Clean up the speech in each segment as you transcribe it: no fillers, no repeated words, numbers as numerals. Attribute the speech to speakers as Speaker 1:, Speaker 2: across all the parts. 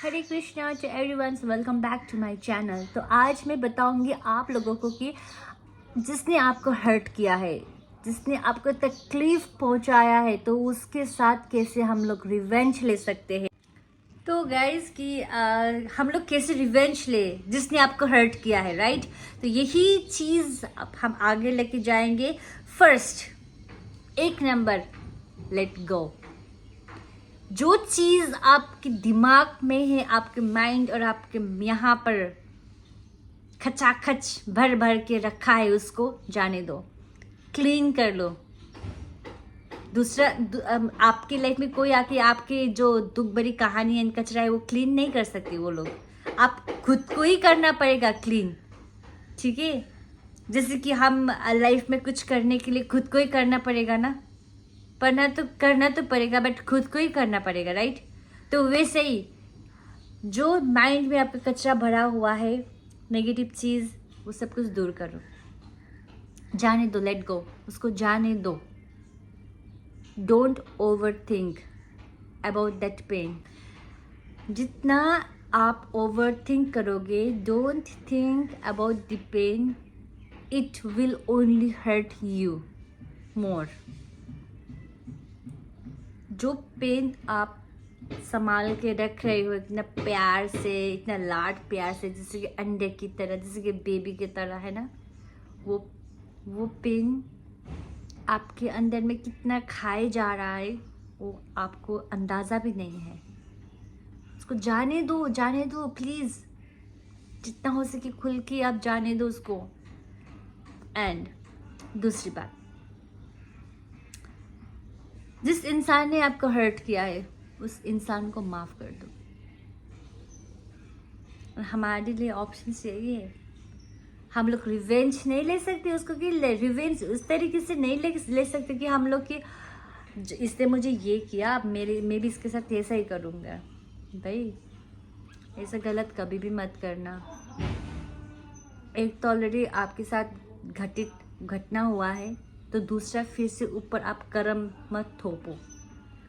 Speaker 1: Hare Krishna to everyone, welcome back to my channel. तो आज मैं बताऊंगी आप लोगों को कि जिसने आपको हर्ट किया है, जिसने आपको तकलीफ पहुंचाया है, तो उसके साथ कैसे हम लोग रिवेंज ले सकते हैं। तो गाइज कि हम लोग कैसे रिवेंज ले जिसने आपको हर्ट किया है, राइट। तो यही चीज़ अब हम आगे लेके जाएंगे। फर्स्ट, एक नंबर, लेट गो। जो चीज़ आपके दिमाग में है, आपके माइंड और आपके यहाँ पर खचाखच भर भर के रखा है, उसको जाने दो, क्लीन कर लो। दूसरा आपकी लाइफ में कोई आके आपके जो दुख भरी कहानी है, कचरा है, वो क्लीन नहीं कर सकते वो लोग। आप खुद को ही करना पड़ेगा क्लीन, ठीक है। जैसे कि हम लाइफ में कुछ करने के लिए खुद को ही करना पड़ेगा ना, पढ़ना तो करना तो पड़ेगा, बट खुद को ही करना पड़ेगा, राइट। तो वैसे ही जो माइंड में आपका कचरा भरा हुआ है, नेगेटिव चीज़, वो सब कुछ दूर करो, जाने दो, लेट गो, उसको जाने दो। Don't over think about that pain. जितना आप ओवर थिंक करोगे, don't think about the pain, it will only hurt you more. जो पेन आप संभाल के रख रहे हो इतना प्यार से, इतना लाड प्यार से, जैसे कि अंडे की तरह, जैसे कि बेबी की तरह, है ना, वो पेन आपके अंदर में कितना खाए जा रहा है, वो आपको अंदाज़ा भी नहीं है। उसको जाने दो प्लीज़, जितना हो सके खुल के आप जाने दो उसको। एंड दूसरी बात, जिस इंसान ने आपको हर्ट किया है, उस इंसान को माफ़ कर दो। और हमारे लिए ऑप्शन यही है, हम लोग रिवेंज नहीं ले सकते उसको, कि रिवेंज उस तरीके से नहीं ले सकते कि हम लोग कि इसने मुझे ये किया, अब मैं भी इसके साथ ऐसा ही करूँगा। भाई ऐसा गलत कभी भी मत करना। एक तो ऑलरेडी आपके साथ घटना हुआ है, तो दूसरा फिर से ऊपर आप कर्म मत थोपो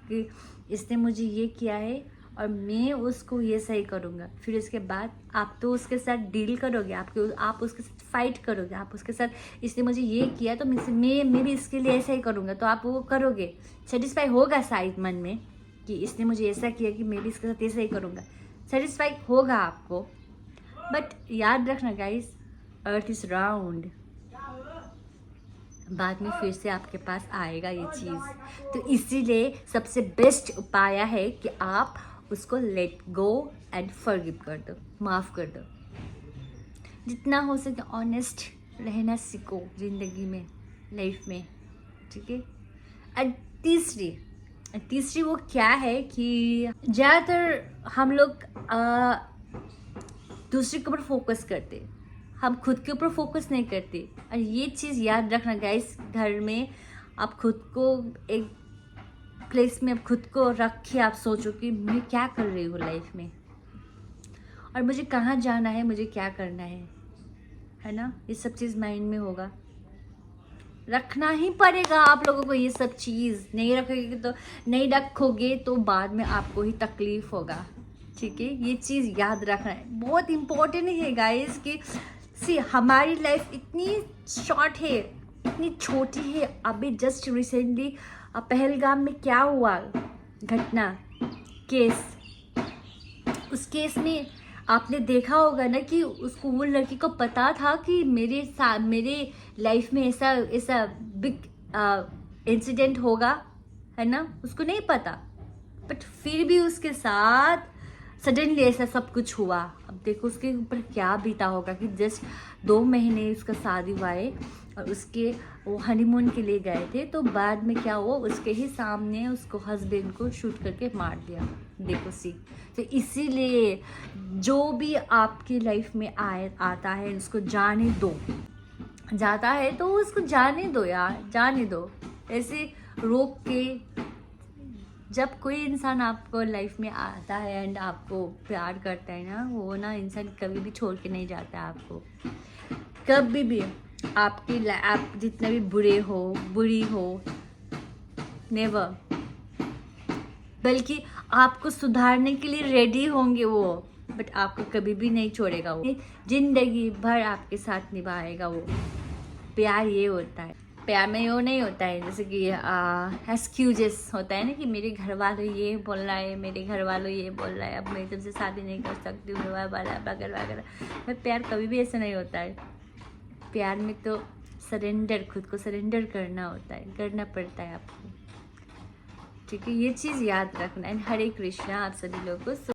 Speaker 1: कि इसने मुझे ये किया है और मैं उसको ये सही करूँगा। फिर इसके बाद आप तो उसके साथ डील करोगे, आप उसके साथ फाइट करोगे, आप उसके साथ इसने मुझे ये किया तो मैं भी इसके लिए ऐसा ही करूँगा, तो आप वो करोगे। सेटिस्फाई होगा शायद मन में कि इसने मुझे ऐसा किया कि मैं भी इसके साथ ऐसा ही करूँगा, सेटिस्फाई होगा आपको। बट याद रखना गाइस, अर्थ इज राउंड, बाद में फिर से आपके पास आएगा ये चीज़। तो इसीलिए सबसे बेस्ट उपाय है कि आप उसको लेट गो एंड फॉरगिव कर दो, माफ़ कर दो। जितना हो सके ऑनेस्ट रहना सीखो ज़िंदगी में, लाइफ में, ठीक है। और तीसरी वो क्या है कि ज़्यादातर हम लोग दूसरे के ऊपर फोकस करते, हम खुद के ऊपर फोकस नहीं करते। और ये चीज़ याद रखना गाइस, घर में आप खुद को एक प्लेस में आप खुद को रख के आप सोचो कि मैं क्या कर रही हूँ लाइफ में, और मुझे कहाँ जाना है, मुझे क्या करना है ना। ये सब चीज़ माइंड में होगा, रखना ही पड़ेगा आप लोगों को। ये सब चीज़ नहीं रखोगे तो बाद में आपको ही तकलीफ होगा, ठीक है। ये चीज़ याद रखना है, बहुत इम्पोर्टेंट है गाइस कि हमारी लाइफ इतनी शॉर्ट है, इतनी छोटी है। अभी जस्ट रिसेंटली पहलगाम में क्या हुआ घटना, केस, उस केस में आपने देखा होगा ना कि उसको, वो लड़की को पता था कि मेरे लाइफ में ऐसा बिग इंसिडेंट होगा, है ना। उसको नहीं पता, बट फिर भी उसके साथ सडनली ऐसा सब कुछ हुआ। अब देखो उसके ऊपर क्या बीता होगा कि जस्ट 2 महीने उसका शादी हुआ है और वो हनीमून के लिए गए थे, तो बाद में क्या हुआ, उसके ही सामने उसको हस्बैंड को शूट करके मार दिया। देखो तो इसीलिए जो भी आपकी लाइफ में आता है उसको जाने दो, जाता है तो उसको जाने दो यार, जाने दो। ऐसे रोक के, जब कोई इंसान आपको लाइफ में आता है एंड आपको प्यार करता है ना, वो ना इंसान कभी भी छोड़ के नहीं जाता है आपको, कभी भी। आप जितने भी बुरी हो, नेवर, बल्कि आपको सुधारने के लिए रेडी होंगे वो, बट आपको कभी भी नहीं छोड़ेगा वो, जिंदगी भर आपके साथ निभाएगा वो। प्यार ये होता है। प्यार में वो नहीं होता है जैसे कि एक्सक्यूजेस होता है ना कि मेरे घर वालों ये बोल रहा है, मेरे घर वालों ये बोल रहा है, अब मैं तुमसे शादी नहीं कर सकती हूँ वगैरह वगैरह। प्यार कभी भी ऐसा नहीं होता है। प्यार में तो सरेंडर, खुद को सरेंडर करना होता है, करना पड़ता है आपको। ठीक है, ये चीज़ याद रखना है। हरे कृष्णा आप सभी लोगों को।